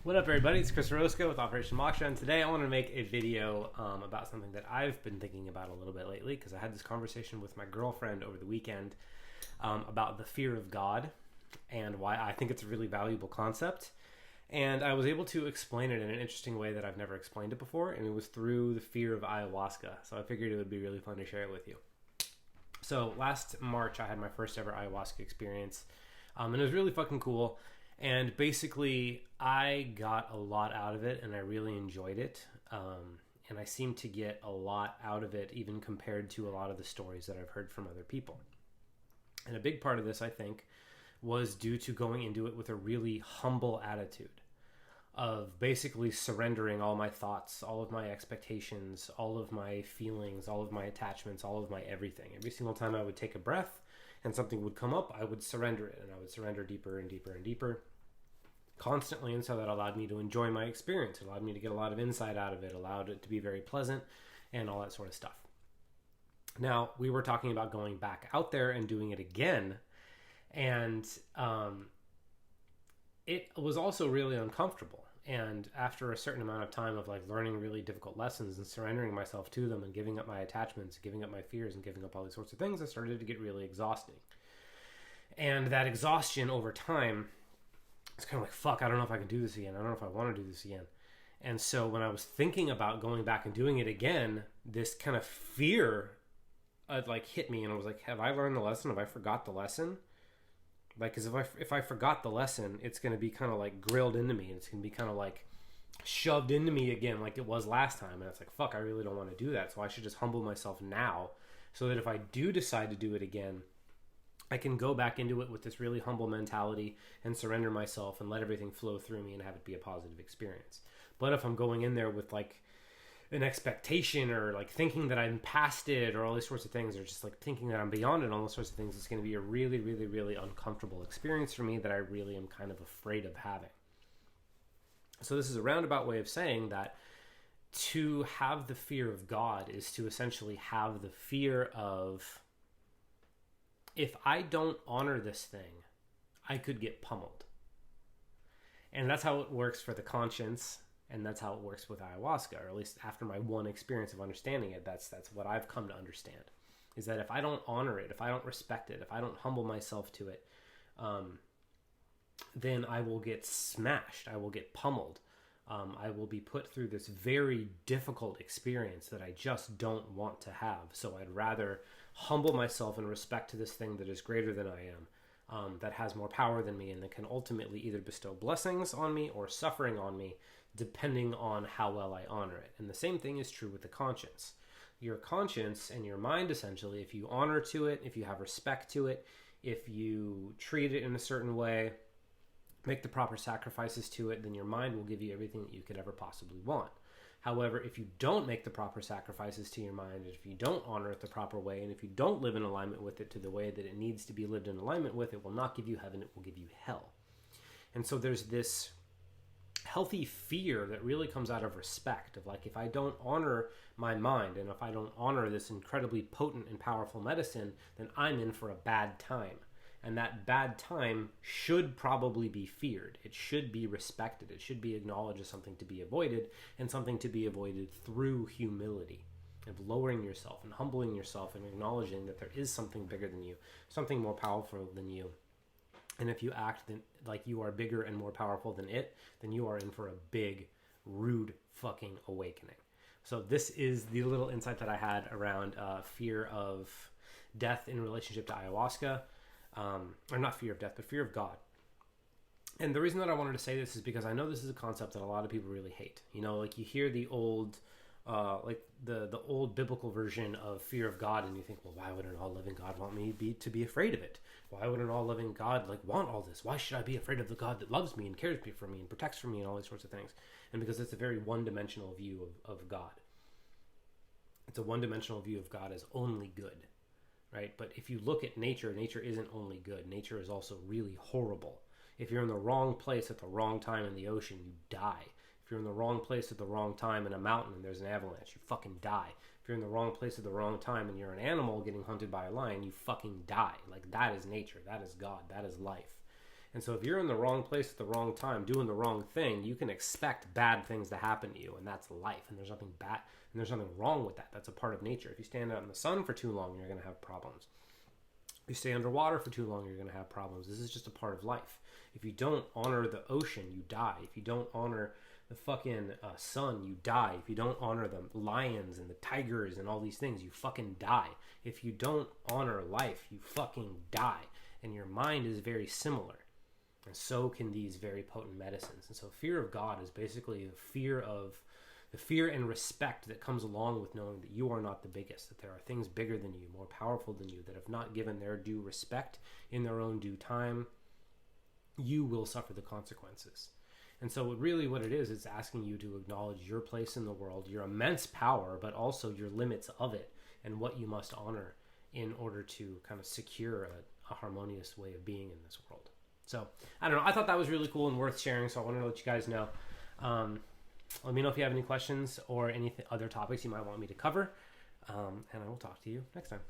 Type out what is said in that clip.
What up, everybody? It's Chris Roscoe with Operation Moksha, and today I want to make a video about something that I've been thinking about a little bit lately, because I had this conversation with my girlfriend over the weekend about the fear of God and why I think it's a really valuable concept. And I was able to explain it in an interesting way that I've never explained it before, and it was through the fear of ayahuasca. So I figured it would be really fun to share it with you. So last March, I had my first ever ayahuasca experience, and it was really fucking cool. And basically, I got a lot out of it, and I really enjoyed it. And I seem to get a lot out of it, even compared to a lot of the stories that I've heard from other people. And a big part of this, I think, was due to going into it with a really humble attitude of basically surrendering all my thoughts, all of my expectations, all of my feelings, all of my attachments, all of my everything. Every single time I would take a breath and something would come up, I would surrender it, and I would surrender deeper and deeper and deeper constantly. And so that allowed me to enjoy my experience. It allowed me to get a lot of insight out of it, allowed it to be very pleasant, and all that sort of stuff. Now, we were talking about going back out there and doing it again, and it was also really uncomfortable. And after a certain amount of time of learning really difficult lessons and surrendering myself to them and giving up my attachments, giving up my fears, and giving up all these sorts of things, I started to get really exhausting. And that exhaustion over time, it's kind of like, fuck, I don't know if I can do this again. I don't know if I want to do this again. And so when I was thinking about going back and doing it again, this kind of fear hit me, and I was like, have I learned the lesson? Have I forgot the lesson? Because if I forgot the lesson, it's going to be kind of grilled into me, and it's going to be kind of shoved into me again like it was last time. And it's like, fuck, I really don't want to do that. So I should just humble myself now, so that if I do decide to do it again, I can go back into it with this really humble mentality and surrender myself and let everything flow through me and have it be a positive experience. But if I'm going in there with an expectation, or thinking that I'm past it, or all these sorts of things, or just thinking that I'm beyond it, all those sorts of things, it's going to be a really, really, really uncomfortable experience for me that I really am kind of afraid of having. So this is a roundabout way of saying that to have the fear of God is to essentially have the fear of, if I don't honor this thing, I could get pummeled. And that's how it works for the conscience. And that's how it works with ayahuasca, or at least after my one experience of understanding it, that's what I've come to understand, is that if I don't honor it, if I don't respect it, if I don't humble myself to it, then I will get smashed. I will get pummeled. I will be put through this very difficult experience that I just don't want to have. So I'd rather humble myself in respect to this thing that is greater than I am, that has more power than me, and that can ultimately either bestow blessings on me or suffering on me, depending on how well I honor it. And the same thing is true with the conscience. Your conscience and your mind, essentially, if you honor to it, if you have respect to it, if you treat it in a certain way, make the proper sacrifices to it, then your mind will give you everything that you could ever possibly want. However, if you don't make the proper sacrifices to your mind, if you don't honor it the proper way, and if you don't live in alignment with it to the way that it needs to be lived in alignment with, it will not give you heaven, it will give you hell. And so there's this healthy fear that really comes out of respect of if I don't honor my mind, and if I don't honor this incredibly potent and powerful medicine, then I'm in for a bad time. And that bad time should probably be feared. It should be respected. It should be acknowledged as something to be avoided, and something to be avoided through humility, of lowering yourself and humbling yourself and acknowledging that there is something bigger than you, something more powerful than you. And if you act like you are bigger and more powerful than it, then you are in for a big, rude fucking awakening. So this is the little insight that I had around fear of death in relationship to ayahuasca. Or not fear of death, but fear of God. And the reason that I wanted to say this is because I know this is a concept that a lot of people really hate. You hear the old, the old biblical version of fear of God, and you think, well, why would an all-loving God want me to be afraid of it? Why would an all-loving God want all this? Why should I be afraid of the God that loves me and cares for me and protects for me and all these sorts of things? And because it's a very one-dimensional view of God. It's a one-dimensional view of God as only good. Right? But if you look at nature, nature isn't only good. Nature is also really horrible. If you're in the wrong place at the wrong time in the ocean, you die. If you're in the wrong place at the wrong time in a mountain and there's an avalanche, you fucking die. If you're in the wrong place at the wrong time and you're an animal getting hunted by a lion, you fucking die. That is nature. That is God. That is life. And so if you're in the wrong place at the wrong time, doing the wrong thing, you can expect bad things to happen to you, and that's life. And there's nothing bad, and there's nothing wrong with that. That's a part of nature. If you stand out in the sun for too long, you're going to have problems. If you stay underwater for too long, you're going to have problems. This is just a part of life. If you don't honor the ocean, you die. If you don't honor the fucking sun, you die. If you don't honor the lions and the tigers and all these things, you fucking die. If you don't honor life, you fucking die. And your mind is very similar. And so can these very potent medicines. And so fear of God is basically the fear and respect that comes along with knowing that you are not the biggest, that there are things bigger than you, more powerful than you, that have not given their due respect in their own due time. You will suffer the consequences. And so really what it is asking you to acknowledge your place in the world, your immense power, but also your limits of it, and what you must honor in order to kind of secure a harmonious way of being in this world. So, I don't know. I thought that was really cool and worth sharing, so I wanted to let you guys know. Let me know if you have any questions or any other topics you might want me to cover, and I will talk to you next time.